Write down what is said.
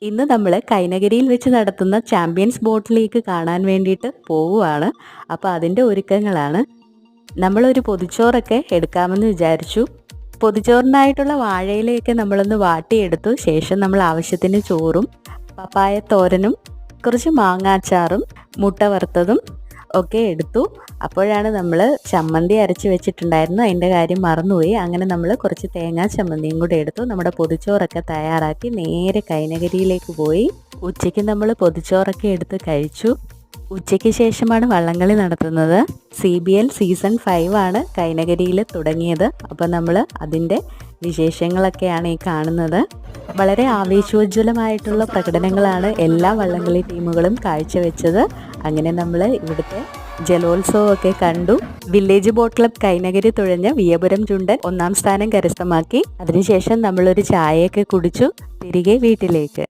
ഇന്ന് നമ്മൾ കൈനഗിരിയിൽ വെച്ച് നടത്തുന്ന ചാമ്പ്യൻസ് ബോട്ട് ലീഗ് കാണാൻ വേണ്ടിയിട്ട് പോവുകയാണ്. അപ്പോൾ അതിൻ്റെ ഒരുക്കങ്ങളാണ്. നമ്മളൊരു പൊതിച്ചോറൊക്കെ എടുക്കാമെന്ന് വിചാരിച്ചു. പൊതിച്ചോറിനായിട്ടുള്ള വാഴയിലയൊക്കെ നമ്മളൊന്ന് വാട്ടിയെടുത്തു. ശേഷം നമ്മൾ ആവശ്യത്തിന് ചോറും പപ്പായ തോരനും കുറച്ച് മാങ്ങാച്ചാറും മുട്ട വറുത്തതും ഒക്കെ എടുത്തു. അപ്പോഴാണ് നമ്മൾ ചമ്മന്തി അരച്ച് വെച്ചിട്ടുണ്ടായിരുന്നു, അതിൻ്റെ കാര്യം മറന്നുപോയി. അങ്ങനെ നമ്മൾ കുറച്ച് തേങ്ങാ ചമ്മന്തിയും കൂടെ എടുത്തു. നമ്മുടെ പൊതിച്ചോറൊക്കെ തയ്യാറാക്കി നേരെ കൈനഗിരിയിലേക്ക് പോയി. ഉച്ചയ്ക്ക് നമ്മൾ പൊതിച്ചോറൊക്കെ എടുത്ത് കഴിച്ചു. ഉച്ചയ്ക്ക് ശേഷമാണ് വള്ളംകളി നടത്തുന്നത്. CBL സീസൺ 5 ആണ് കൈനഗിരിയിൽ തുടങ്ങിയത്. അപ്പോൾ നമ്മൾ അതിൻ്റെ വിശേഷങ്ങളൊക്കെയാണ് ഈ കാണുന്നത്. വളരെ ആവേശോജ്വലമായിട്ടുള്ള പ്രകടനങ്ങളാണ് എല്ലാ വള്ളംകളി ടീമുകളും കാഴ്ചവെച്ചത്. അങ്ങനെ നമ്മൾ ഇവിടുത്തെ ജലോത്സവമൊക്കെ കണ്ടു. വില്ലേജ് ബോട്ട് ക്ലബ് കൈനഗിരി തുഴഞ്ഞ വിയപുരം ചുണ്ടൻ 1ാം സ്ഥാനം കരസ്ഥമാക്കി. അതിനുശേഷം നമ്മളൊരു ചായയൊക്കെ കുടിച്ചു തിരികെ വീട്ടിലേക്ക്.